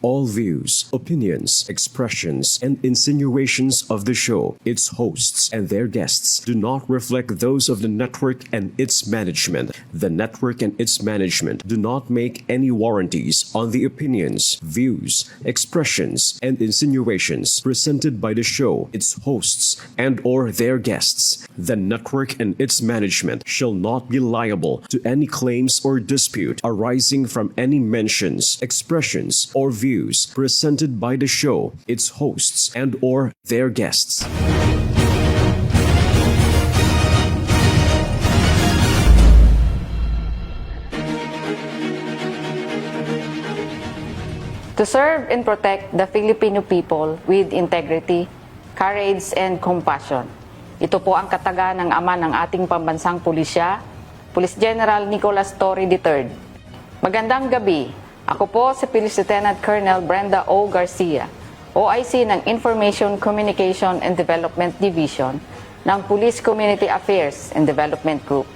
All views, opinions, expressions, and insinuations of the show, its hosts, and their guests do not reflect those of the network and its management. The network and its management do not make any warranties on the opinions, views, expressions, and insinuations presented by the show, its hosts, and/or their guests. The network and its management shall not be liable to any claims or dispute arising from any mentions, expressions, or views presented by the show, its hosts, and/or their guests. To serve and protect the Filipino people with integrity, courage, and compassion. Ito po ang kataga ng ama ng ating pambansang pulisya, Police General Nicolas Torre III. Magandang gabi. Ako po si Police Lieutenant Colonel Brenda O. Garcia, OIC ng Information, Communication and Development Division ng Police Community Affairs and Development Group.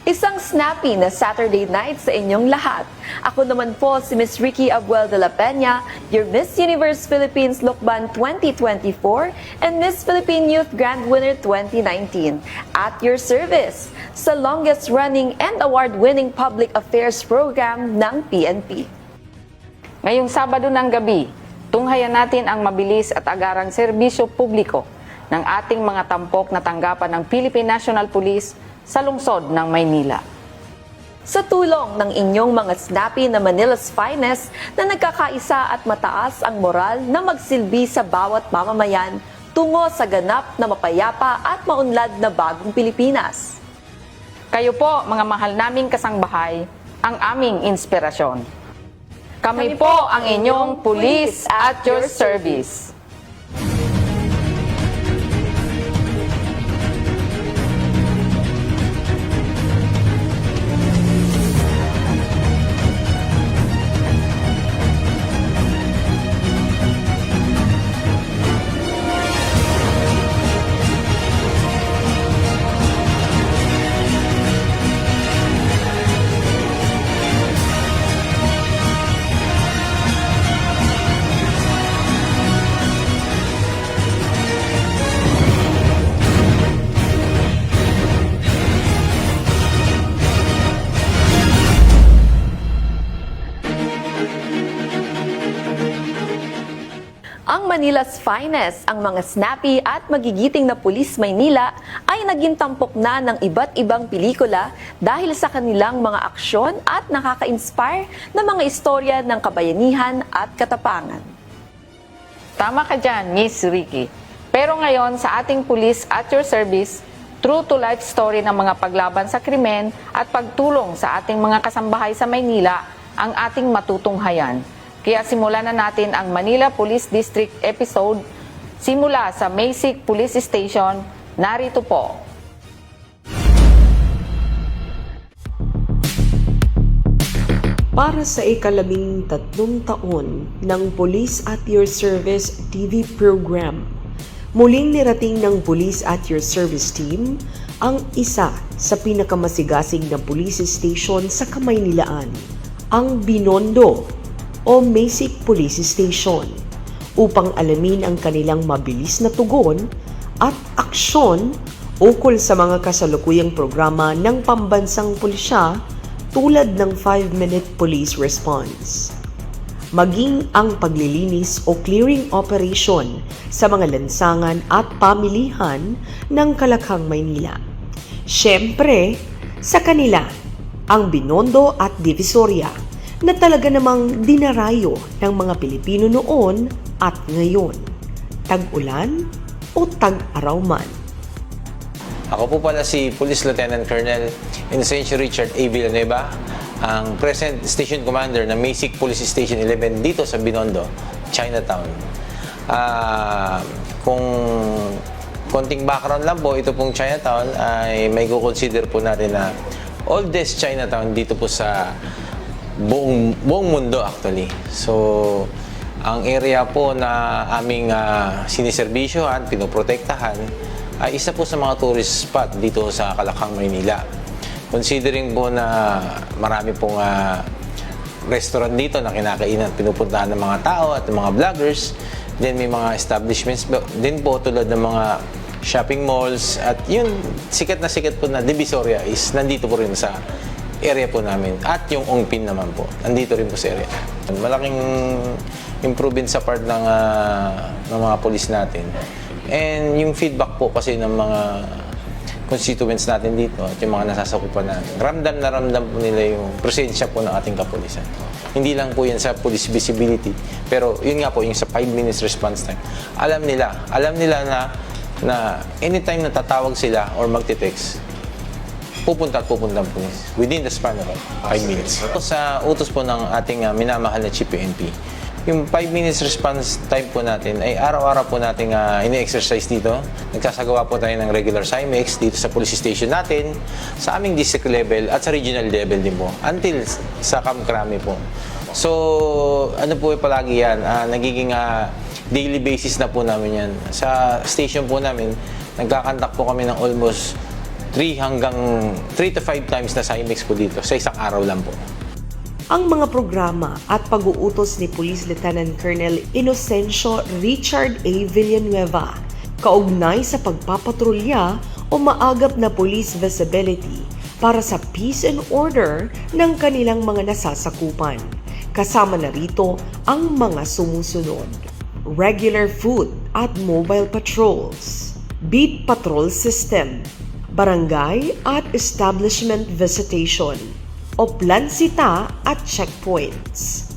Isang snappy na Saturday night sa inyong lahat. Ako naman po si Miss Ricky Abuel de la Peña, your Miss Universe Philippines Lokban 2024 and Miss Philippine Youth Grand Winner 2019. At your service sa longest running and award-winning public affairs program ng PNP. Ngayong Sabado ng gabi, tunghayan natin ang mabilis at agarang serbisyo publiko ng ating mga tampok na tanggapan ng Philippine National Police sa lungsod ng Maynila. Sa tulong ng inyong mga snappy na Manila's finest na nagkakaisa at mataas ang moral na magsilbi sa bawat mamamayan tungo sa ganap na mapayapa at maunlad na bagong Pilipinas. Kayo po, mga mahal naming kasangbahay, ang aming inspirasyon. Kami po ang inyong police at your service. Ang Manila's finest, ang mga snappy at magigiting na pulis Maynila ay naging tampok na ng iba't ibang pelikula dahil sa kanilang mga aksyon at nakaka-inspire na mga istorya ng kabayanihan at katapangan. Tama ka dyan, Miss Ricky. Pero ngayon sa ating police at your service, true to life story ng mga paglaban sa krimen at pagtulong sa ating mga kasambahay sa Maynila ang ating matutunghayan. Kaya simulan na natin ang Manila Police District episode simula sa Maysik Police Station. Narito po. Para sa ika-13 taon ng Police at Your Service TV program, muling nirating ng Police at Your Service team ang isa sa pinakamasigasig na police station sa Kamaynilaan, ang Binondo o Maysik Police Station, upang alamin ang kanilang mabilis na tugon at aksyon ukol sa mga kasalukuyang programa ng pambansang pulisya tulad ng 5-minute police response, maging ang paglilinis o clearing operation sa mga lansangan at pamilihan ng Kalakhang, Maynila. Siyempre, sa kanila, ang Binondo at Divisoria na talaga namang dinarayo ng mga Pilipino noon at ngayon, tag-ulan o tag-araw man. Ako po pala si Police Lieutenant Colonel Inocencio Richard A. Villanueva, ang present Station Commander ng Maysik Police Station 11 dito sa Binondo, Chinatown. Kung konting background lang po, ito pong Chinatown ay may consider po natin na oldest Chinatown dito po sa buong mundo actually. So, ang area po na aming siniserbisyohan, pinoprotektahan, ay isa po sa mga tourist spot dito sa Kalakhang, Maynila. Considering po na marami pong restaurant dito na kinakainan, pinupuntahan ng mga tao at ng mga vloggers. Then may mga establishments din po tulad ng mga shopping malls. At yun, sikat po na Divisoria is nandito po rin sa area po namin. At yung Ongpin naman po, nandito rin po sa area. Malaking improvement sa part ng mga police natin. And yung feedback po kasi ng mga constituents natin dito at yung mga nasasakupan natin, ramdam na ramdam po nila yung presensya po ng ating kapulisan. Hindi lang po yan sa police visibility, pero yun nga po, yung sa 5 minutes response time. Alam nila na anytime na tatawag sila or magte-text, pupunta ang police within the span of 5 minutes. Sa utos po ng ating minamahal na Chief PNP, yung 5 minutes response time po natin ay araw-araw po natin ini-exercise dito. Nagsasagawa po tayo ng regular CIMEX dito sa police station natin, sa aming district level at sa regional level din po, until sa Kamkrami po. So, ano po palagi yan, nagiging daily basis na po namin yan. Sa station po namin, nagkakandak po kami ng almost 3 to 5 times na CIMEX po dito sa isang araw lang po. Ang mga programa at pag-uutos ni Police Lieutenant Colonel Inocencio Richard A. Villanueva kaugnay sa pagpapatrolya o maagap na police visibility para sa peace and order ng kanilang mga nasasakupan. Kasama na rito ang mga sumusunod: regular foot at mobile patrols, beat patrol system, barangay at establishment visitation, o plansita at checkpoints,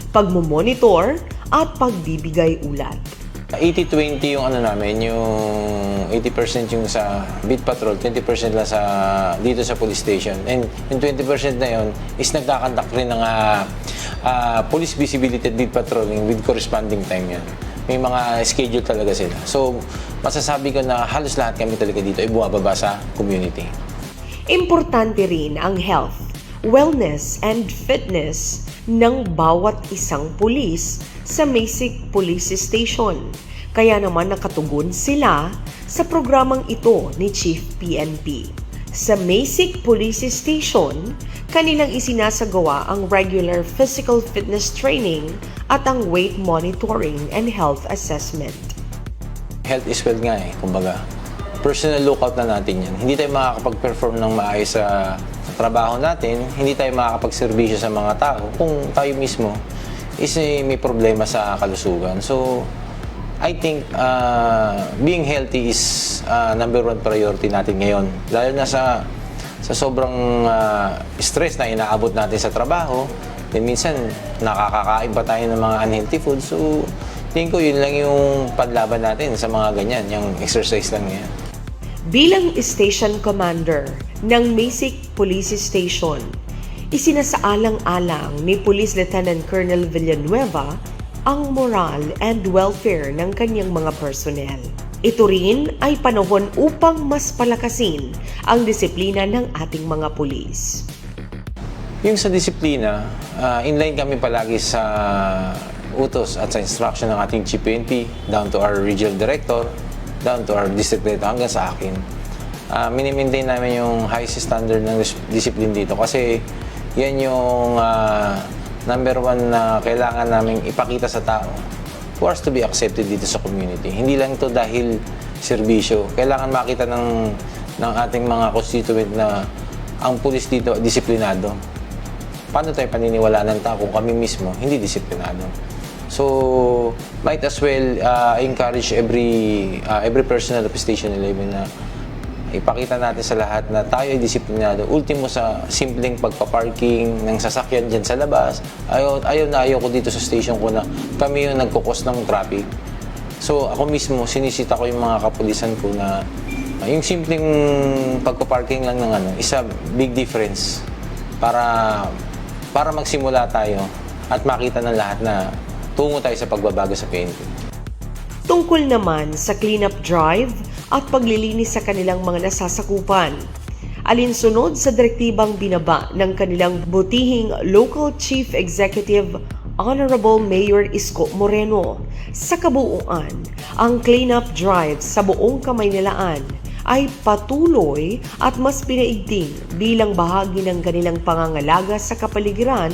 pagmomonitor at pagbibigay ulat. 80-20 yung namin, yung 80% yung sa beat patrol, 20% lang dito sa police station. And yung 20% na yun is nagkakandak rin ng police visibility at beat patrolling with corresponding time yan. May mga schedule talaga sila. So, masasabi ko na halos lahat kami talaga dito ay bumababa sa community. Importante rin ang health, wellness and fitness ng bawat isang pulis sa Masic Police Station. Kaya naman nakatugon sila sa programang ito ni Chief PNP. Sa Masic Police Station, kanilang isinasagawa ang regular physical fitness training at ang weight monitoring and health assessment. Health is wealth nga kumbaga. Personal lookout na natin yan. Hindi tayo makakapag-perform ng maayos sa trabaho natin, hindi tayo makakapagserbisyo sa mga tao kung tayo mismo is may problema sa kalusugan. So, I think being healthy is number 1 priority natin ngayon. Lalo na sa sobrang stress na inaabot natin sa trabaho, then minsan nakakakain pa tayo ng mga unhealthy food. So, tingin ko yun lang yung panlaban natin sa mga ganyan, yung exercise lang yan. Bilang Station Commander ng Masic Police Station, isinasaalang-alang ni Police Lieutenant Colonel Villanueva ang moral and welfare ng kanyang mga personnel. Ito rin ay panahon upang mas palakasin ang disiplina ng ating mga pulis. Yung sa disiplina, inline kami palagi sa utos at sa instruction ng ating Chief PNP, down to our regional director, down to our district director, hanggang sa akin. Minimaintain namin yung highest standard ng discipline dito kasi yan yung number 1 na kailangan namin ipakita sa tao for us to be accepted dito sa community. Hindi lang ito dahil serbisyo. Kailangan makita ng ating mga constituent na ang pulis dito disiplinado. Paano tayo paniniwalaan ng tao kung kami mismo hindi disiplinado? So, might as well encourage every personnel of Station 11 na ipakita natin sa lahat na tayo ay disiplinado. Ultimo sa simpleng pagpaparking ng sasakyan dyan sa labas. Ayaw ko dito sa station ko na kami yung nagkukos ng traffic. So, ako mismo, sinisita ko yung mga kapulisan ko na yung simpleng pagpaparking lang ng is a big difference para magsimula tayo at makita ng lahat na tungo tayo sa pagbabago sa PNP. Tungkol naman sa cleanup drive at paglilinis sa kanilang mga nasasakupan, alinsunod sa direktibang binaba ng kanilang butihing Local Chief Executive Honorable Mayor Isko Moreno, sa kabuuan, ang cleanup drive sa buong Kamaynilaan ay patuloy at mas pinaigting bilang bahagi ng kanilang pangangalaga sa kapaligiran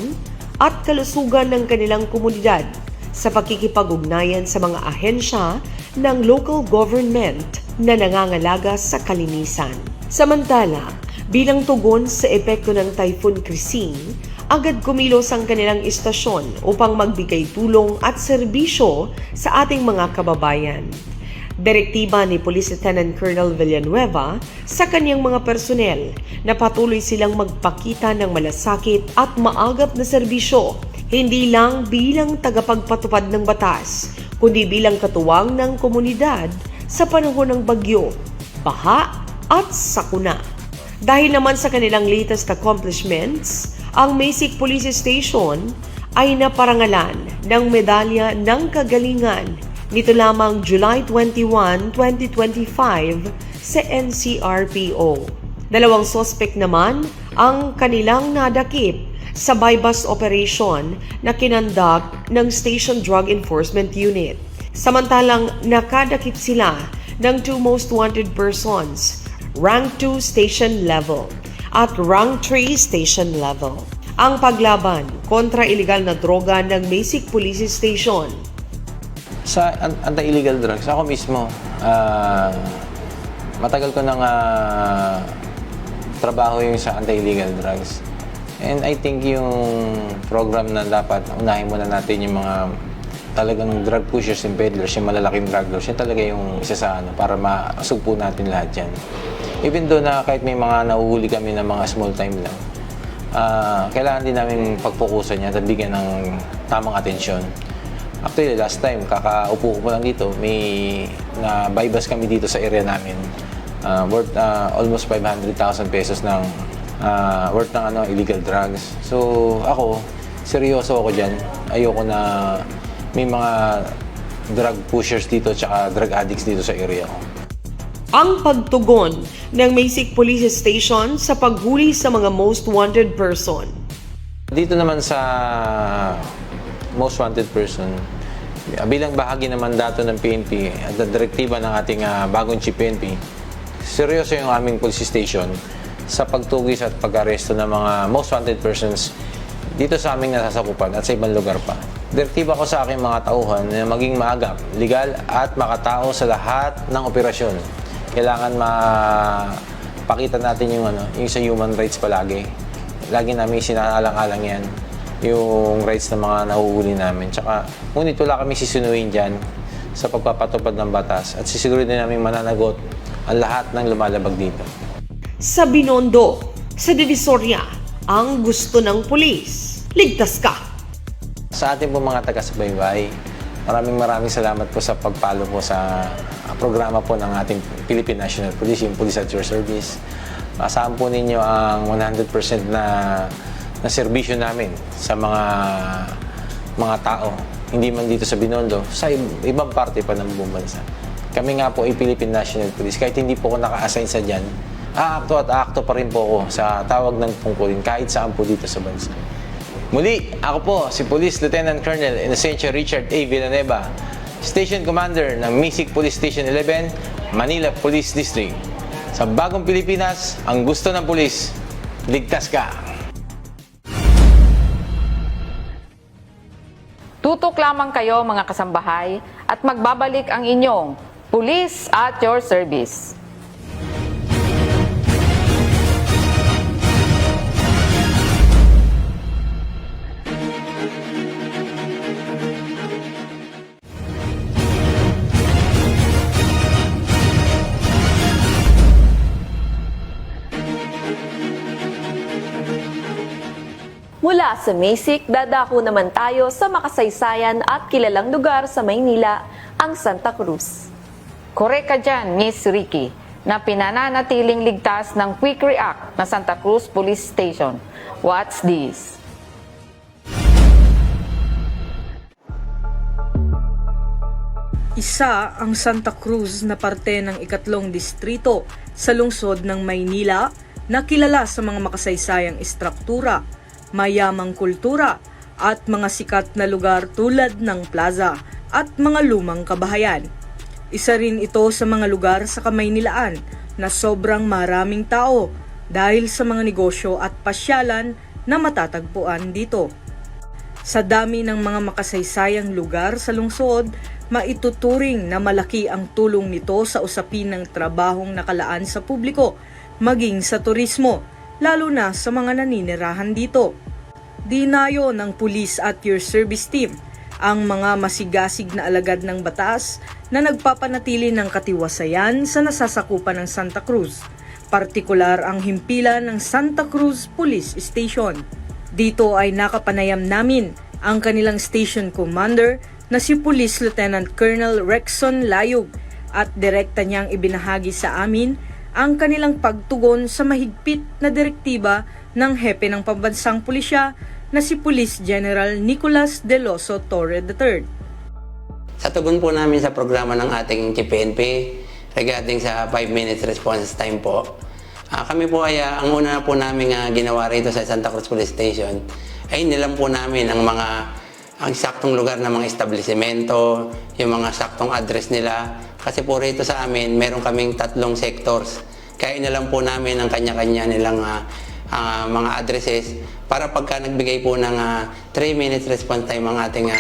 at kalusugan ng kanilang komunidad sa pakikipag-ugnayan sa mga ahensya ng local government na nangangalaga sa kalinisan. Samantala, bilang tugon sa epekto ng Typhoon Christine, agad kumilos ang kanilang istasyon upang magbigay tulong at serbisyo sa ating mga kababayan. Direktiba ni Police Lieutenant Colonel Villanueva sa kanyang mga personel na patuloy silang magpakita ng malasakit at maagap na serbisyo, hindi lang bilang tagapagpatupad ng batas, kundi bilang katuwang ng komunidad sa panahon ng bagyo, baha at sakuna. Dahil naman sa kanilang latest accomplishments, ang Masic Police Station ay naparangalan ng Medalya ng Kagalingan nito lamang July 21, 2025 sa NCRPO. Dalawang suspect naman ang kanilang nadakip sa bypass operation na kinandak ng Station Drug Enforcement Unit. Samantalang nakadakip sila ng 2 most wanted persons, rank 2 station level at rank 3 station level. Ang paglaban kontra illegal na droga ng Masic Police Station. Sa anti-illegal drugs, ako mismo, matagal ko nang trabaho yung sa anti-illegal drugs. And I think yung program na dapat unahin muna natin yung mga talagang drug pushers and peddlers, yung malalaking drug lords, yun talaga yung isa sa para masugpo natin lahat yan. Even though na kahit may mga nahuhuli kami ng mga small time lang, kailangan din namin pagpokusan yan at bigyan ng tamang atensyon. Actually, last time, kakaupo ko lang dito, may na-bypass kami dito sa area namin. Worth almost 500,000 pesos ng worth ng illegal drugs. So, ako, seryoso ako dyan. Ayoko na may mga drug pushers dito tsaka drug addicts dito sa area ko. Ang pagtugon ng Masic Police Station sa paghuli sa mga most wanted person. Dito naman sa most wanted person, bilang bahagi ng mandato ng PNP at direktiba ng ating bagong chief PNP, seryoso yung aming police station sa pagtugis at pag-aresto ng mga most wanted persons dito sa aming nasasakupan at sa ibang lugar pa. Direktiba ko sa aking mga tauhan na maging maagap, legal at makatao sa lahat ng operasyon. Kailangan mapakita natin yung sa human rights palagi. Lagi namin sinaalang-alang yan, yung rights ng mga nahuhuli namin. Tsaka, ngunit wala kami sisunuin dyan sa pagpapatupad ng batas at sisigurin din namin mananagot ang lahat ng lumalabag dito. Sa Binondo, sa Divisoria, ang gusto ng pulis, ligtas ka. Sa ating po mga taga-subaybay, maraming salamat po sa pagpalo po sa programa po ng ating Philippine National Police, yung Police at Your Service. Asahan po ninyo ang 100% na serbisyo namin sa mga tao. Hindi man dito sa Binondo, sa ibang parte pa ng buong bansa. Kami nga po ay Philippine National Police. Kahit hindi po ako naka-assign sa dyan, aakto pa rin po ako sa tawag ng tungkulin kahit saan po dito sa bansa. Muli, ako po si Police Lieutenant Colonel Inocencio Richard A. Villanueva, Station Commander ng Masic Police Station 11, Manila Police District. Sa bagong Pilipinas, ang gusto ng pulis, ligtas ka! Tutok lamang kayo mga kasambahay at magbabalik ang inyong Police at Your Service. Mula sa Masic, dadako naman tayo sa makasaysayan at kilalang lugar sa Maynila, ang Santa Cruz. Korek ka dyan, Miss Ricky, na pinananatiling ligtas ng Quick React na Santa Cruz Police Station. What's this? Isa ang Santa Cruz na parte ng ikatlong distrito sa lungsod ng Maynila na kilala sa mga makasaysayang istruktura, mayamang kultura at mga sikat na lugar tulad ng plaza at mga lumang kabahayan. Isa rin ito sa mga lugar sa Kamaynilaan na sobrang maraming tao dahil sa mga negosyo at pasyalan na matatagpuan dito. Sa dami ng mga makasaysayang lugar sa lungsod, maituturing na malaki ang tulong nito sa usapin ng trabahong nakalaan sa publiko, maging sa turismo, lalo na sa mga naninirahan dito. Dinayo ng Police at Your Service Team ang mga masigasig na alagad ng batas na nagpapanatili ng katiwasayan sa nasasakupan ng Santa Cruz, partikular ang himpilan ng Santa Cruz Police Station. Dito ay nakapanayam namin ang kanilang station commander na si Police Lieutenant Colonel Rexon Layug at direkta niyang ibinahagi sa amin ang kanilang pagtugon sa mahigpit na direktiba ng hepe ng pambansang pulisya na si Police General Nicolas Deloso Torre III. Sa tugon po namin sa programa ng ating PNP regarding sa 5 minutes response time po, kami po ay ang una po namin ginawa rito sa Santa Cruz Police Station ay nilam po namin ang saktong lugar ng mga establishmento, yung mga saktong address nila. Kasi po rito sa amin, meron kaming 3 sectors. Kaya inalam po namin ang kanya-kanya nilang mga addresses para pagka nagbigay po ng 3 minutes response time ang ating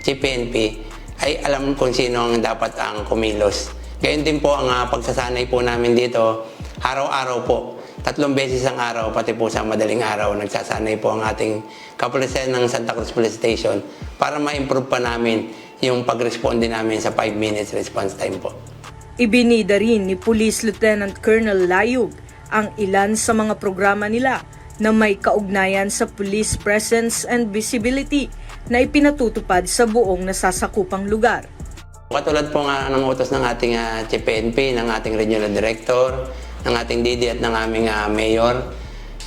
PNP, ay alam kung sino ang dapat ang kumilos. Gayon din po ang pagsasanay po namin dito, araw-araw po. 3 beses ang araw, pati po sa madaling araw, nagsasanay po ang ating kapulisan ng Santa Cruz Police Station para ma-improve pa namin yung pag-responde namin sa 5 minutes response time po. Ibinida rin ni Police Lieutenant Colonel Layug ang ilan sa mga programa nila na may kaugnayan sa police presence and visibility na ipinatutupad sa buong nasasakupang lugar. Katulad po nga ng utos ng ating PNP, ng ating regional director, ng ating DD at ng aming mayor,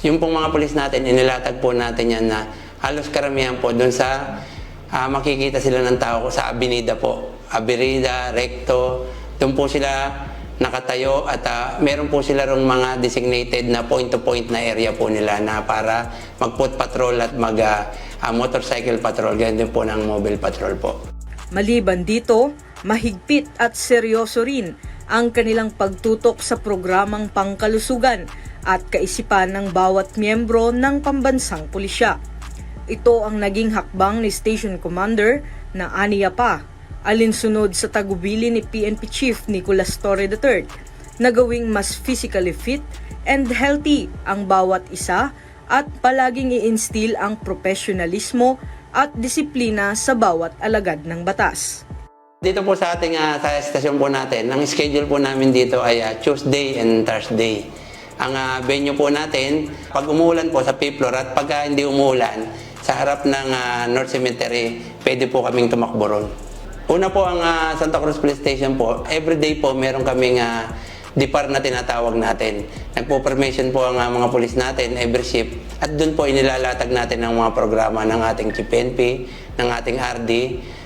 yung pong mga pulis natin, inilatag po natin yan na halos karamihan po doon sa makikita sila ng tao sa Avenida po. Avenida, Recto, doon po sila nakatayo at meron po sila rong mga designated na point-to-point na area po nila na para mag-foot patrol at mag-motorcycle patrol, ganyan din po ng mobile patrol po. Maliban dito, mahigpit at seryoso rin ang kanilang pagtutok sa programang pangkalusugan at kaisipan ng bawat miyembro ng pambansang pulisya. Ito ang naging hakbang ni Station Commander na aniya pa, alinsunod sa tagubili ni PNP Chief Nicolas Torre III na gawing mas physically fit and healthy ang bawat isa at palaging i-instill ang profesionalismo at disiplina sa bawat alagad ng batas. Dito po sa ating sa estasyon po natin, ang schedule po namin dito ay Tuesday and Thursday. Ang venue po natin, pag umuulan po sa 5th floor at pagka hindi umuulan, sa harap ng North Cemetery, pwede po kaming tumakbo ron. Una po ang Santa Cruz Police Station po, everyday po meron kaming depar na tinatawag natin. Nagpo-permission po ang mga pulis natin every shift at doon po inilalatag natin ang mga programa ng ating PNP, ng ating RD,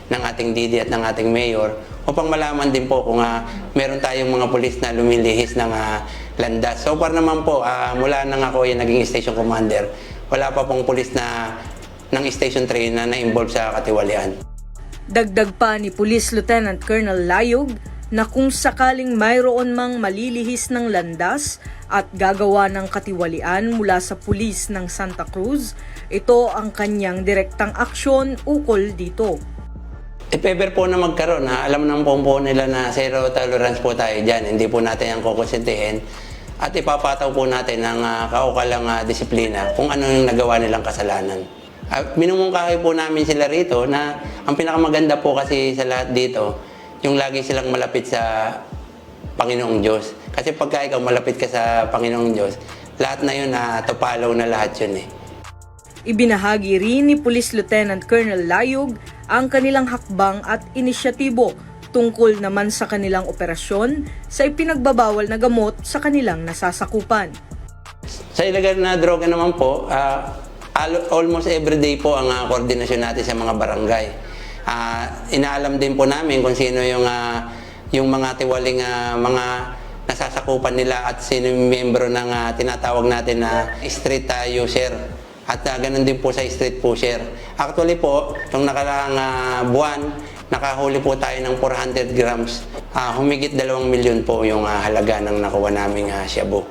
ng ating DD at ng ating mayor upang malaman din po kung meron tayong mga pulis na lumilihis ng landas. So far naman po, mula nang ako yung naging station commander, wala pa pong pulis na ng Station 3 na na-involve sa katiwalian. Dagdag pa ni Police Lieutenant Colonel Layug na kung sakaling mayroon mang malilihis ng landas at gagawa ng katiwalian mula sa pulis ng Santa Cruz, ito ang kanyang direktang aksyon ukol dito. If ever po na magkaroon, alam ng po nila na zero tolerance po tayo dyan, hindi po natin ang kukonsintihin at ipapataw po natin ang kaukalang disiplina kung ano yung nagawa nilang kasalanan. Minumungkahi po namin sila rito na ang pinakamaganda po kasi sa lahat dito, yung lagi silang malapit sa Panginoong Diyos. Kasi pagka ikaw malapit ka sa Panginoong Diyos, lahat na yun to follow na lahat yun eh. Ibinahagi rin ni Police Lieutenant Colonel Layug ang kanilang hakbang at inisyatibo tungkol naman sa kanilang operasyon sa ipinagbabawal na gamot sa kanilang nasasakupan. Sa illegal na droga naman po, almost every day po ang koordinasyon natin sa mga barangay. Inaalam din po namin kung sino yung mga tiwaling mga nasasakupan nila at sino yung miyembro ng tinatawag natin na street user at ganun din po sa street pusher. Actually po, itong nakaraang buwan, nakahuli po tayo ng 400 grams. Humigit 2 milyon po yung halaga ng nakuha naming shabu.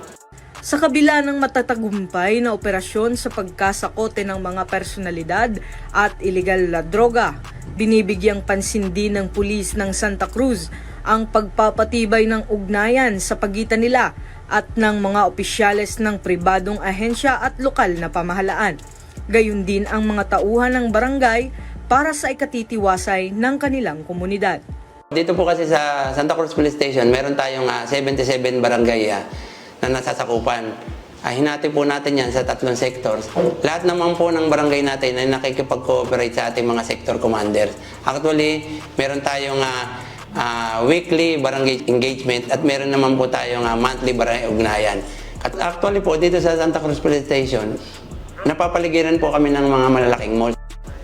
Sa kabila ng matatagumpay na operasyon sa pagkasakote ng mga personalidad at ilegal na droga, binibigyang pansin din ng pulis ng Santa Cruz ang pagpapatibay ng ugnayan sa pagitan nila at ng mga opisyales ng pribadong ahensya at lokal na pamahalaan. Gayun din ang mga tauhan ng barangay para sa ikatitiwasay ng kanilang komunidad. Dito po kasi sa Santa Cruz Police Station, meron tayong 77 barangay na nasasakupan. Hinati po natin yan sa 3 sectors. Lahat naman po ng barangay natin ay nakikipag-cooperate sa ating mga sector commanders. Actually, meron tayong weekly barangay engagement at meron naman po tayong monthly barangay ugnayan. At actually po, dito sa Santa Cruz Police Station, napapaligiran po kami ng mga malalaking malls.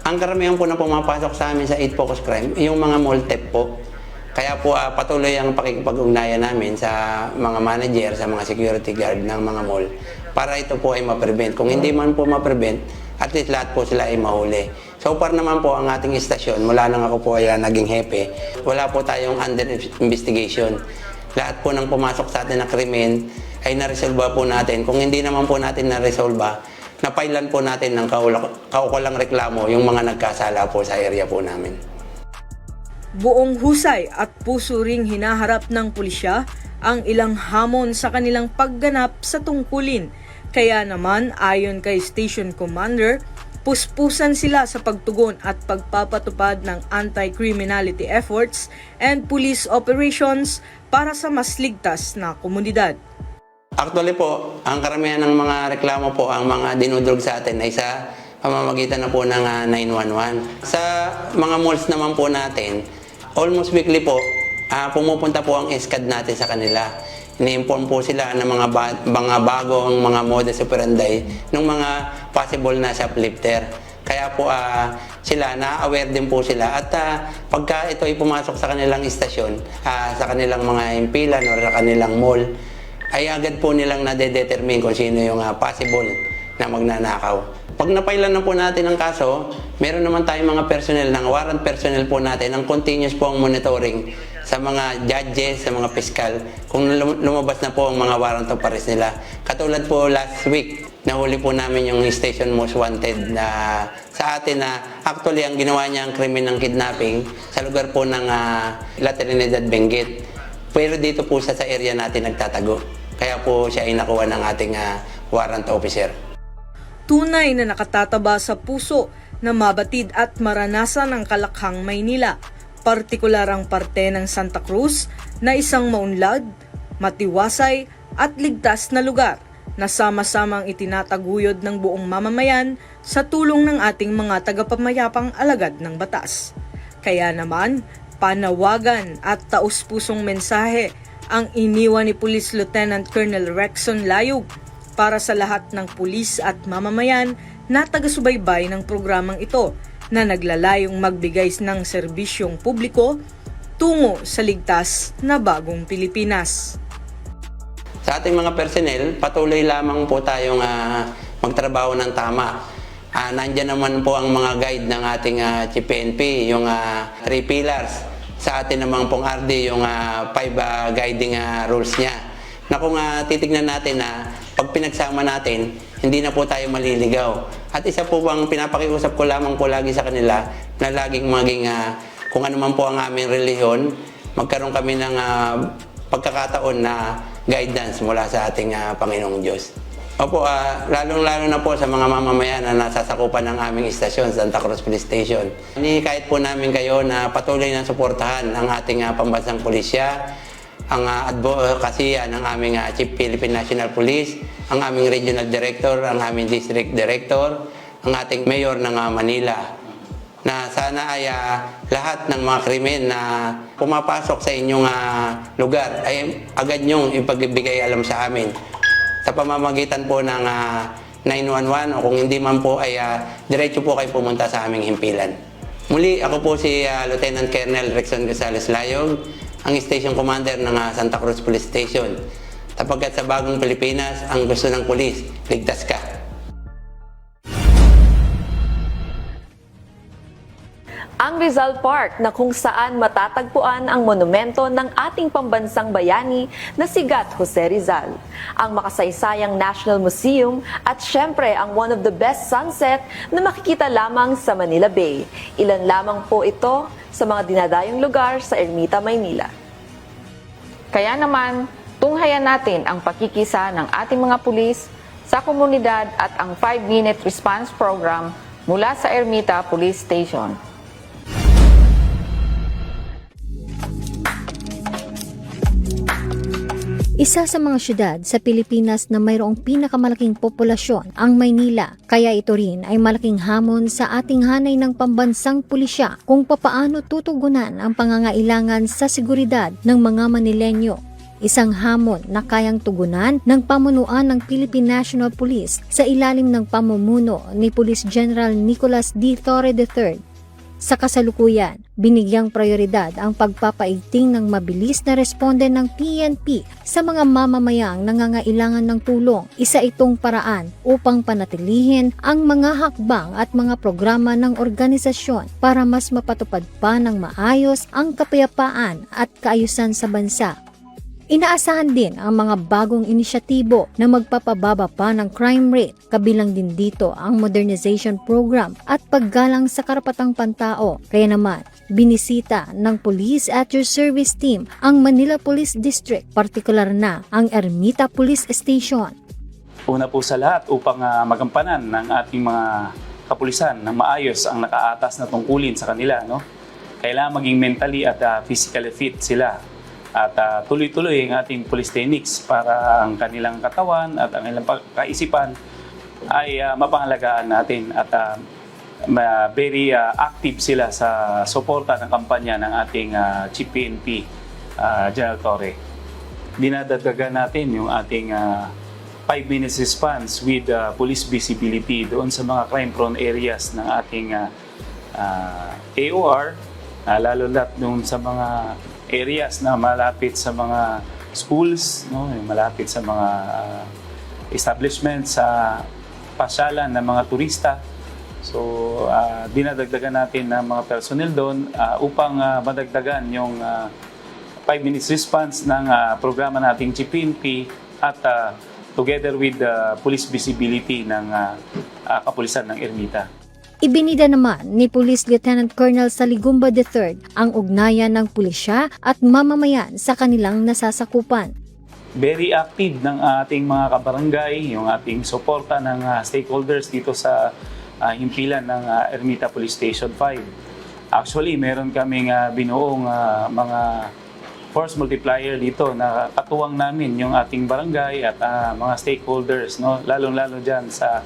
Ang karamihan po na pumapasok sa amin sa 8 Focus Crime, yung mga mall theft po. Kaya po patuloy ang pakikipag-ugnayan namin sa mga manager, sa mga security guard ng mga mall para ito po ay ma-prevent. Kung hindi man po ma-prevent, at least lahat po sila ay mahuli. So far naman po ang ating istasyon, mula nang ako po ay naging hepe, wala po tayong under investigation. Lahat po ng pumasok sa atin na krimen ay naresolba po natin. Kung hindi naman po natin naresolba, napailan po natin ng kaukulang reklamo yung mga nagkasala po sa area po namin. Buong husay at puso ring hinaharap ng pulisya ang ilang hamon sa kanilang pagganap sa tungkulin. Kaya naman, ayon kay Station Commander, puspusan sila sa pagtugon at pagpapatupad ng anti-criminality efforts and police operations para sa mas ligtas na komunidad. Actually po, ang karamihan ng mga reklamo po, ang mga dinudrog sa atin ay sa pamamagitan na po ng 911. Sa mga malls naman po natin, almost weekly po, pumupunta po ang SCAD natin sa kanila. Ini-inform po sila ng mga bagong mga modus operandi ng mga possible na shoplifter. Kaya po sila, na-aware din po sila. At pagka ito ay pumasok sa kanilang istasyon, sa kanilang mga impilan o sa kanilang mall, ay agad po nilang nade-determine kung sino yung possible na magnanakaw. Pag napailan na po natin ang kaso, meron naman tayong mga personnel, ng warrant personnel po natin, ang continuous po ang monitoring sa mga judges, sa mga piskal, kung lumabas na po ang mga warrant of arrest nila. Katulad po last week, nahuli po namin yung station most wanted na sa atin na actually ang ginawa niya ang krimen ng kidnapping sa lugar po ng La Trinidad, Benguet. Pero dito po sa area natin nagtatago. Kaya po siya ay nakuha ng ating warrant officer. Tunay na nakatataba sa puso na mabatid at maranasan ang Kalakhang, Maynila, partikular ang parte ng Santa Cruz na isang maunlad, matiwasay at ligtas na lugar na sama-samang itinataguyod ng buong mamamayan sa tulong ng ating mga tagapamayapang alagad ng batas. Kaya naman, panawagan at taus-pusong mensahe ang iniwan ni Police Lieutenant Colonel Rexon Layug para sa lahat ng pulis at mamamayan na taga-subaybay ng programang ito na naglalayong magbigay ng serbisyong publiko tungo sa ligtas na bagong Pilipinas. Sa ating mga personnel, patuloy lamang po tayong magtrabaho ng tama. Nandiyan naman po ang mga guide ng ating Chief PNP, yung 3 pillars. Sa atin naman pong RD, yung 5 guiding rules niya. Na kung titignan natin na pag pinagsama natin, hindi na po tayo maliligaw. At isa po bang pinapakiusap ko lamang po lagi sa kanila na laging maging kung ano man po ang aming relihiyon, magkaroon kami ng pagkakataon na guidance mula sa ating Panginoong Diyos. Opo, lalong-lalo na po sa mga mamamayan na nasasakupan ng aming istasyon, Santa Cruz Police Station. Kahit po namin kayo na patuloy na suportahan ang ating pambansang pulisya, ang advocacy ng aming Chief Philippine National Police, ang aming Regional Director, ang aming District Director, ang ating Mayor ng Manila. Na sana ay lahat ng mga krimen na pumapasok sa inyong lugar ay agad nyong ipagbigay alam sa amin. Sa pamamagitan po ng 911 o kung hindi man po ay diretso po kayo pumunta sa aming himpilan. Muli, ako po si Lieutenant Colonel Rexon Gonzales Layog, ang Station Commander ng Santa Cruz Police Station. Sapagkat sa bagong Pilipinas, ang gusto ng pulis, ligtas ka. Ang ang Rizal Park na kung saan matatagpuan ang monumento ng ating pambansang bayani na si Gat Jose Rizal, ang makasaysayang National Museum at syempre ang one of the best sunset na makikita lamang sa Manila Bay. Ilan lamang po ito sa mga dinadayong lugar sa Ermita, Maynila. Kaya naman, tunghayan natin ang pakikisa ng ating mga pulis sa komunidad at ang 5-minute response program mula sa Ermita Police Station. Isa sa mga syudad sa Pilipinas na mayroong pinakamalaking populasyon ang Maynila, kaya ito rin ay malaking hamon sa ating hanay ng pambansang pulisya kung papaano tutugunan ang pangangailangan sa seguridad ng mga Manilenyo. Isang hamon na kayang tugunan ng pamunuan ng Philippine National Police sa ilalim ng pamumuno ni Police General Nicolas D. Torre III. Sa kasalukuyan, binigyang prioridad ang pagpapaigting ng mabilis na responde ng PNP sa mga mamamayang nangangailangan ng tulong. Isa itong paraan upang panatilihin ang mga hakbang at mga programa ng organisasyon para mas mapatupad pa ng maayos ang kapayapaan at kaayusan sa bansa. Inaasahan din ang mga bagong inisyatibo na magpapababa pa ng crime rate, kabilang din dito ang modernization program at paggalang sa karapatang pantao. Kaya naman, binisita ng Police at Your Service Team ang Manila Police District, partikular na ang Ermita Police Station. Una po sa lahat, upang magampanan ng ating mga kapulisan ng maayos ang nakaatas na tungkulin sa kanila, no? Kailangan maging mentally at physically fit sila. At tuloy-tuloy ang ating police techniques para ang kanilang katawan at ang kanilang kaisipan ay mapangalagaan natin at very active sila sa suporta ng kampanya ng ating Chief PNP, General Torre. Dinadagdagan natin yung ating 5 minutes response with police visibility doon sa mga crime-prone areas ng ating AOR, lalo na doon sa mga areas na malapit sa mga schools, no, malapit sa mga establishments, sa pasyalan ng mga turista. So, dinadagdagan natin ng mga personnel doon upang madagdagan yung 5 minutes response ng programa nating GPNP at together with the police visibility ng kapulisan ng Ermita. Ibinida naman ni Police Lieutenant Colonel Saligumba III ang ugnayan ng pulisya at mamamayan sa kanilang nasasakupan. Very active ng ating mga kabarangay, yung ating suporta ng stakeholders dito sa himpilan ng Ermita Police Station 5. Actually, meron kaming binuong mga force multiplier dito na katuwang namin yung ating barangay at mga stakeholders, no? Lalo-lalo dyan sa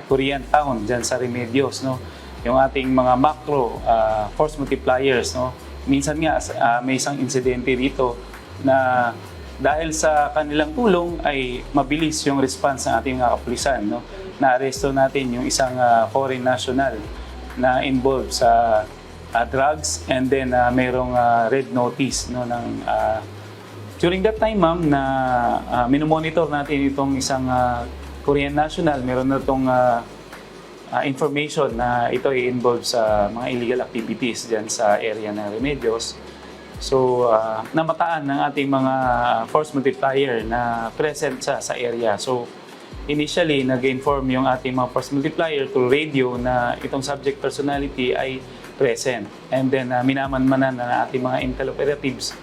Korean Town, dyan sa Remedios, no? Yung ating mga macro force multipliers, no? Minsan nga may isang insidente dito na dahil sa kanilang tulong ay mabilis yung response ng ating mga kapulisan, no? Na-aresto natin yung isang foreign national na involved sa drugs, and then mayroong red notice, no, ng during that time, ma'am, na minomonitor natin itong isang Korean national. Meron na itong information na ito ay involved sa mga illegal activities dyan sa area ng Remedios. So, namataan ng ating mga force multiplier na present sa area. So, initially, nag-inform yung ating mga force multiplier through radio na itong subject personality ay present. And then, minamanmanan na ating mga intel operatives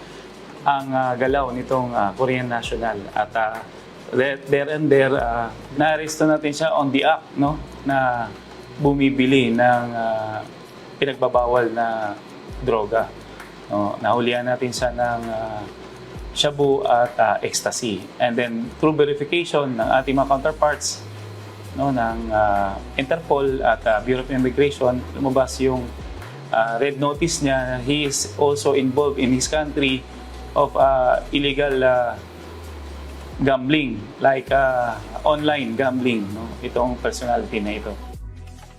ang galaw nitong Korean national. At there and there, na-arresto natin siya on the act, no? Na bumibili ng pinagbabawal na droga. No? Nahulihan natin siya ng shabu at ecstasy. And then, through verification ng ating mga counterparts, no, ng Interpol at Bureau of Immigration, lumabas yung red notice niya. He is also involved in his country of illegal gambling, like online gambling, no? Itong personality na ito.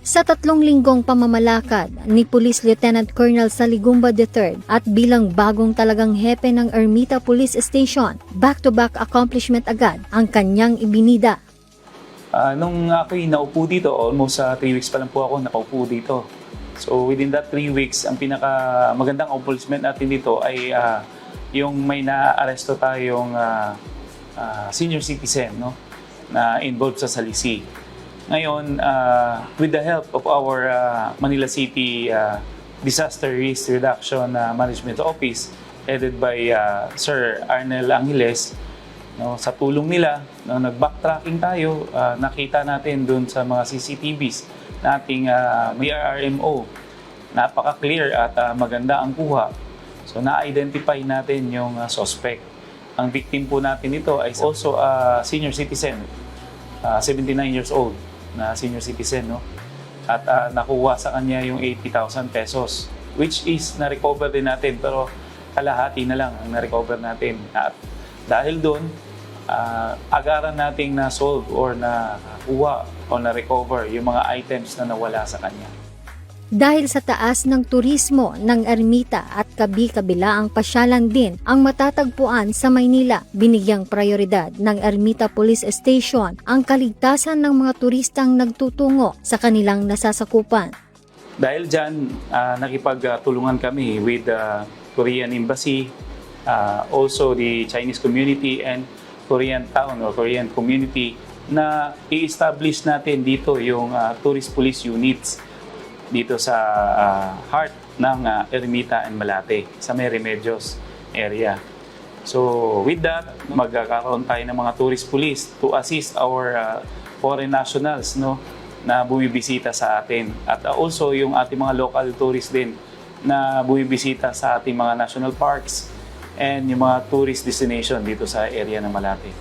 Sa 3 linggong pamamalakad ni Police Lieutenant Colonel Saligumba III at bilang bagong talagang hepe ng Ermita Police Station, back-to-back accomplishment agad ang kanyang ibinida. Nung ako'y naupo dito, almost 3 weeks pa lang po ako nakaupo dito. So within that 3 weeks, ang pinaka magandang accomplishment natin dito ay yung may na-aresto tayong senior citizen, no, na involved sa salisi. Ngayon, with the help of our Manila City Disaster Risk Reduction Management Office, headed by Sir Arnel Angeles, no, sa tulong nila, no, nag-backtracking tayo, nakita natin doon sa mga CCTVs na ating BRMO, napaka-clear at maganda ang kuha. So na-identify natin yung suspect. Ang victim po natin ito ay also a senior citizen, 79 years old na senior citizen, no? At nakuha sa kanya yung 80,000 pesos, which is na-recover din natin, pero kalahati na lang ang na-recover natin. At dahil doon, agaran nating na-solve or nakuha o na-recover yung mga items na nawala sa kanya. Dahil sa taas ng turismo ng ermita at kabi-kabilaang pasyalan din ang matatagpuan sa Maynila, binigyang prioridad ng Ermita Police Station ang kaligtasan ng mga turistang nagtutungo sa kanilang nasasakupan. Dahil dyan, nakipagtulungan kami with the Korean Embassy, also the Chinese community and Korean town or Korean community na i-establish natin dito yung tourist police units dito sa heart ng Ermita and Malate, sa may Remedios area. So with that, magkakaroon tayo ng mga tourist police to assist our foreign nationals, no, na bumibisita sa atin. At also yung ating mga local tourists din na bumibisita sa ating mga national parks and yung mga tourist destination dito sa area ng Malate.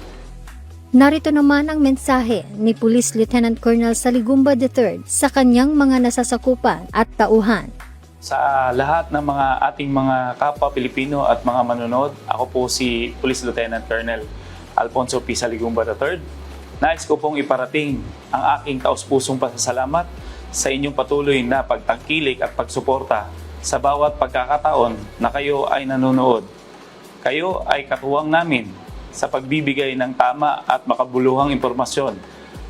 Narito naman ang mensahe ni Police Lieutenant Colonel Saligumba III sa kanyang mga nasasakupan at tauhan. Sa lahat ng mga ating mga kapwa Pilipino at mga manonood, ako po si Police Lieutenant Colonel Alfonso P. Saligumba III. Nais ko pong iparating ang aking taus-pusong pasasalamat sa inyong patuloy na pagtangkilik at pagsuporta sa bawat pagkakataon na kayo ay nanonood. Kayo ay katuwang namin sa pagbibigay ng tama at makabuluhang impormasyon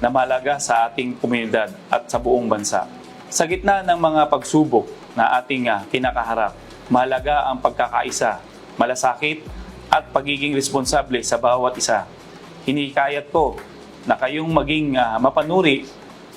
na mahalaga sa ating komunidad at sa buong bansa. Sa gitna ng mga pagsubok na ating kinakaharap, mahalaga ang pagkakaisa, malasakit at pagiging responsable sa bawat isa. Hinikayat ko na kayong maging mapanuri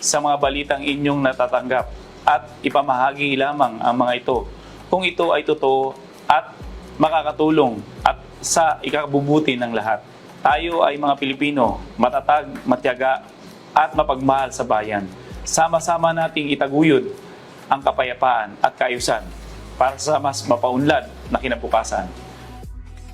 sa mga balitang inyong natatanggap at ipamahagi lamang ang mga ito kung ito ay totoo at makakatulong at sa ikabubuti ng lahat. Tayo ay mga Pilipino, matatag, matyaga at mapagmahal sa bayan. Sama-sama nating itaguyod ang kapayapaan at kaayusan para sa mas mapaunlad na kinabukasan.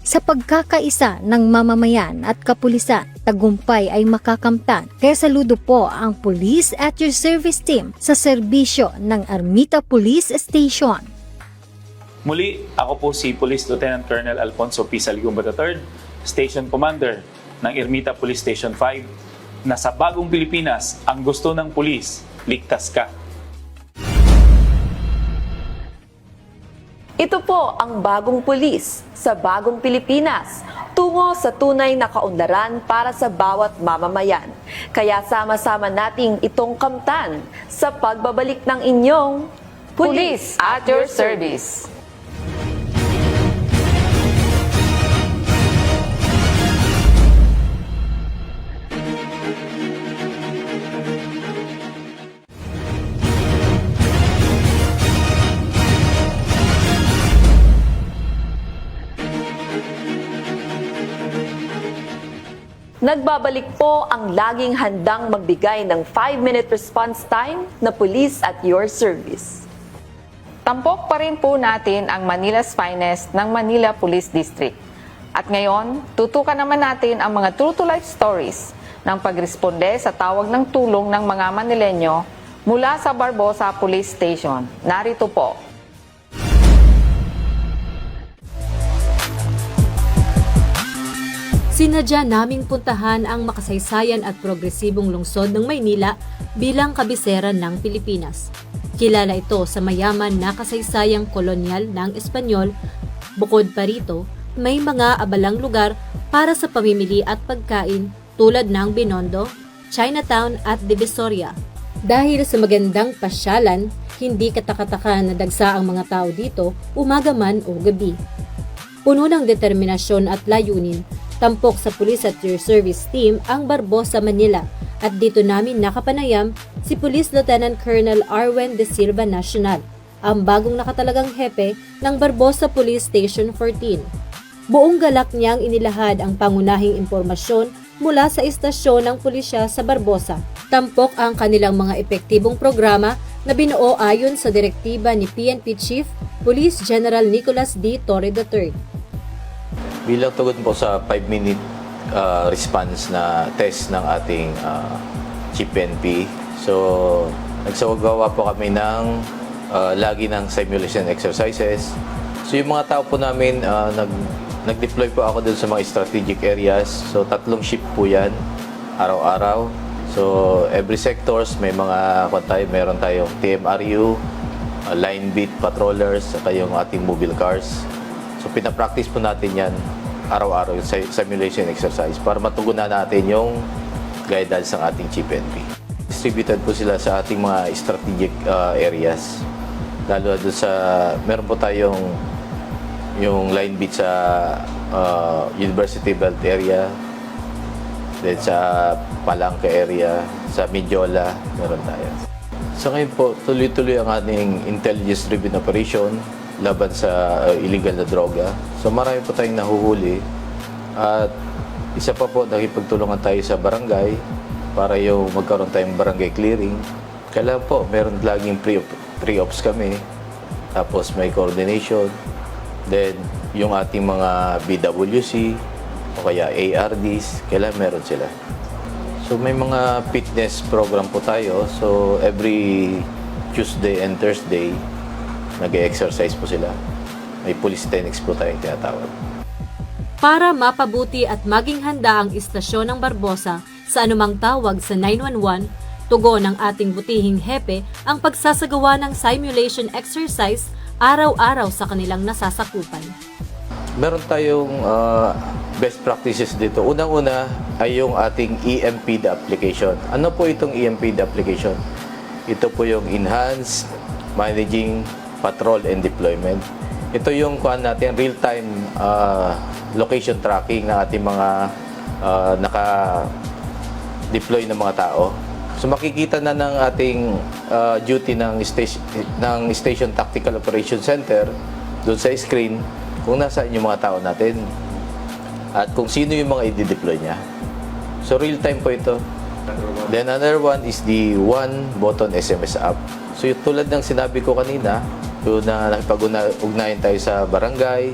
Sa pagkakaisa ng mamamayan at kapulisan, tagumpay ay makakamtan. Kaya saludo po ang Police at Your Service Team sa serbisyo ng Ermita Police Station. Muli, ako po si Police Lieutenant Colonel Alfonso P. Saligumba III, Station Commander ng Ermita Police Station 5, na sa bagong Pilipinas, ang gusto ng pulis, ligtas ka. Ito po ang bagong pulis sa bagong Pilipinas, tungo sa tunay na kaunlaran para sa bawat mamamayan. Kaya sama-sama nating itong kamtan sa pagbabalik ng inyong Police at your service. Nagbabalik po ang laging handang magbigay ng 5-minute response time na Police at Your Service. Tampok pa rin po natin ang Manila's Finest ng Manila Police District. At ngayon, tutukan naman natin ang mga true-to-life stories ng pagresponde sa tawag ng tulong ng mga Manileño mula sa Barbosa Police Station. Narito po. Sinadya naming puntahan ang makasaysayan at progresibong lungsod ng Maynila bilang kabisera ng Pilipinas. Kilala ito sa mayaman na kasaysayang kolonyal ng Espanyol. Bukod pa rito, may mga abalang lugar para sa pamimili at pagkain tulad ng Binondo, Chinatown at Divisoria. Dahil sa magandang pasyalan, hindi katakataka na dagsa ang mga tao dito, umaga man o gabi. Puno ng determinasyon at layunin, tampok sa Police at Your Service Team ang Barbosa, Manila, at dito namin nakapanayam si Police Lieutenant Colonel Arwen De Silva Nacional, ang bagong nakatalagang hepe ng Barbosa Police Station 14. Buong galak niyang inilahad ang pangunahing impormasyon mula sa istasyon ng pulisya sa Barbosa. Tampok ang kanilang mga epektibong programa na binuo ayon sa direktiba ni PNP Chief Police General Nicolas D. Torre III. Bilang tugon po sa 5-minute response na test ng ating Chief PNP, so nagsagawa po kami ng lagi ng simulation exercises. So yung mga tao po namin, nag-deploy po ako dun sa mga strategic areas. So 3 shift po yan, araw-araw. So every sectors, may mga meron tayong TMRU, line beat patrollers, saka yung ating mobile cars. So pinapractice po natin yan araw-araw yung simulation exercise para matugunan natin yung guidance ng ating Chief PNP. Distributed po sila sa ating mga strategic areas. Lalo doon sa, meron po tayong yung line beat sa University Belt area, then sa Palangka area, sa Medjola, meron tayo. Sa ngayon po, tuloy-tuloy ang ating intelligence-driven operation laban sa illegal na droga. So marami po tayong nahuhuli at isa pa po, nakipagtulungan tayo sa barangay para yung magkaroon tayong barangay clearing. Kailangan po, meron laging pre-ops kami, tapos may coordination, then yung ating mga BWC o kaya ARDs, kailangan meron sila. So may mga fitness program po tayo, so every Tuesday and Thursday, nag-exercise po sila. May police clinics po tayong tinatawag. Para mapabuti at maging handa ang istasyon ng Barbosa sa anumang tawag sa 911, tugon ng ating butihing hepe ang pagsasagawa ng simulation exercise araw-araw sa kanilang nasasakupan. Meron tayong best practices dito. Unang-una ay yung ating EMPD application. Ano po itong EMPD application? Ito po yung Enhanced Managing Patrol and Deployment. Ito yung kuhan natin, real-time location tracking ng ating mga naka-deploy na mga tao. So makikita na ng ating duty ng Station Tactical Operations Center doon sa screen kung nasaan yung mga tao natin at kung sino yung mga i-deploy niya. So real-time po ito. Then another one is the one button SMS app. So tulad ng sinabi ko kanina, doon na nakipag-ugnayan tayo sa barangay,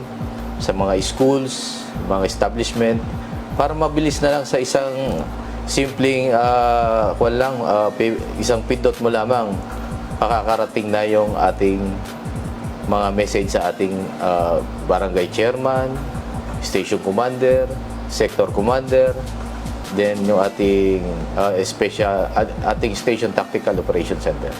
sa mga schools, mga establishment, para mabilis na lang sa isang simpleng isang pindot mo lamang, makakarating na yung ating mga message sa ating barangay chairman, station commander, sector commander, then yung ating ating station tactical operation center.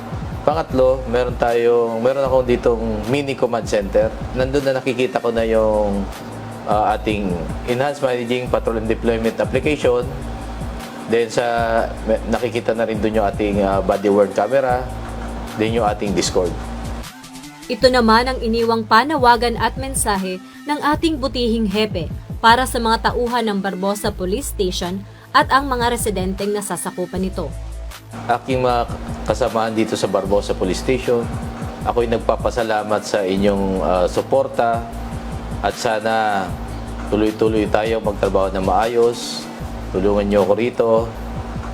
Pangatlo, meron ako ditong mini command center. Nandun na nakikita ko na yung ating Enhanced Managing Patrol and Deployment application. Then nakikita na rin dun yung ating body-worn camera, then yung ating Discord. Ito naman ang iniwang panawagan at mensahe ng ating butihing hepe para sa mga tauhan ng Barbosa Police Station at ang mga residenteng nasasakupan nito. Aking mga kasamahan dito sa Barbosa Police Station, ako'y nagpapasalamat sa inyong suporta at sana tuloy-tuloy tayo magtrabaho na maayos. Tulungan niyo ako rito,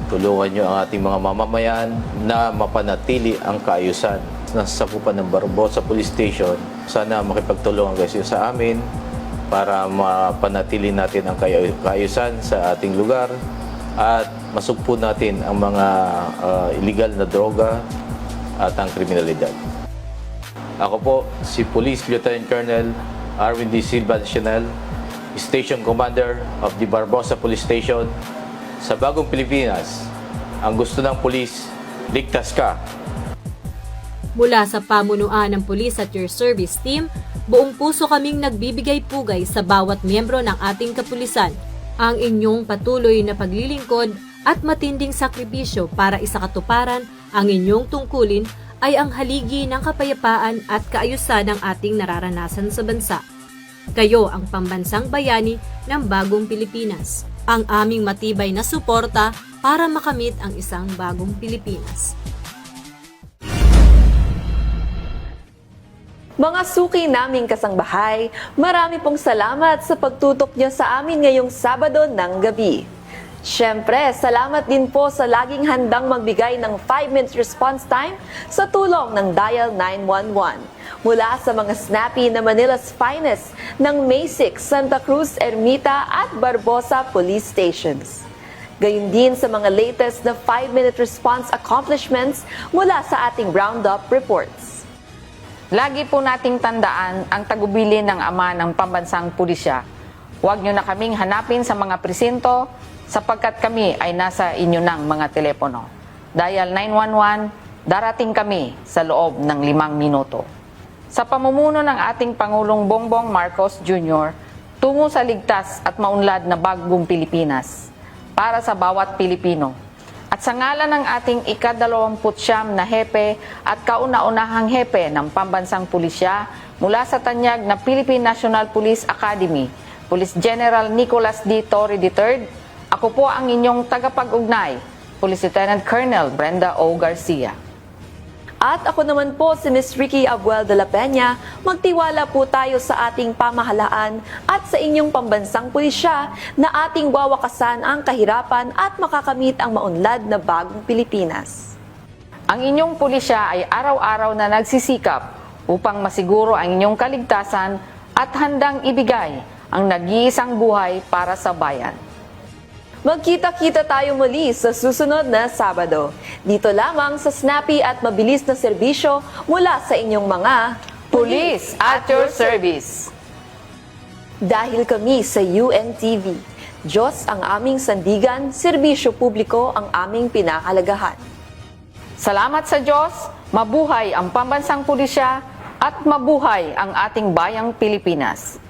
tulungan niyo ang ating mga mamamayan na mapanatili ang kaayusan. Nasasakupan ng Barbosa Police Station, sana makipagtulungan kayo sa amin para mapanatili natin ang kaayusan sa ating lugar at masugpo natin ang mga illegal na droga at ang kriminalidad. Ako po si Police Lieutenant Colonel Arwen D. Silva Nacional, Station Commander of the Barbosa Police Station. Sa bagong Pilipinas, ang gusto ng pulis, ligtas ka. Mula sa pamunuan ng Police at Your Service Team, buong puso kaming nagbibigay pugay sa bawat miyembro ng ating kapulisan. Ang inyong patuloy na paglilingkod at matinding sakripisyo para isakatuparan ang inyong tungkulin ay ang haligi ng kapayapaan at kaayusan ng ating nararanasan sa bansa. Kayo ang pambansang bayani ng bagong Pilipinas, ang aming matibay na suporta para makamit ang isang bagong Pilipinas. Mga suki naming kasangbahay, marami pong salamat sa pagtutok niyo sa amin ngayong Sabado ng gabi. Siyempre, salamat din po sa laging handang magbigay ng 5 minutes response time sa tulong ng Dial 911. Mula sa mga snappy na Manila's finest ng Maysik, Santa Cruz, Ermita at Barbosa Police Stations. Gayun din sa mga latest na 5-minute response accomplishments mula sa ating roundup reports. Lagi po nating tandaan ang tagubilin ng ama ng pambansang pulisya. Huwag nyo na kaming hanapin sa mga presinto sapagkat kami ay nasa inyo ng mga telepono. Dial 911, darating kami sa loob ng 5 minuto. Sa pamumuno ng ating Pangulong Bongbong Marcos Jr., tungo sa ligtas at maunlad na bagong Pilipinas para sa bawat Pilipino. At sa ngalan ng ating ika-29 na hepe at kauna-unahang hepe ng pambansang pulisya mula sa tanyag na Philippine National Police Academy, Police General Nicolas D. Torre III, ako po ang inyong tagapag-ugnay, Police Lieutenant Colonel Brenda O. Garcia. At ako naman po si Ms. Ricky Abuel de la Peña, magtiwala po tayo sa ating pamahalaan at sa inyong pambansang pulisya na ating wawakasan ang kahirapan at makakamit ang maunlad na bagong Pilipinas. Ang inyong pulisya ay araw-araw na nagsisikap upang masiguro ang inyong kaligtasan at handang ibigay ang nag-iisang buhay para sa bayan. Magkita-kita tayo muli sa susunod na Sabado. Dito lamang sa snappy at mabilis na serbisyo mula sa inyong mga Police at your service. Dahil kami sa UNTV, Diyos ang aming sandigan, serbisyo publiko ang aming pinakalagahan. Salamat sa Diyos, mabuhay ang pambansang pulisya at mabuhay ang ating bayang Pilipinas.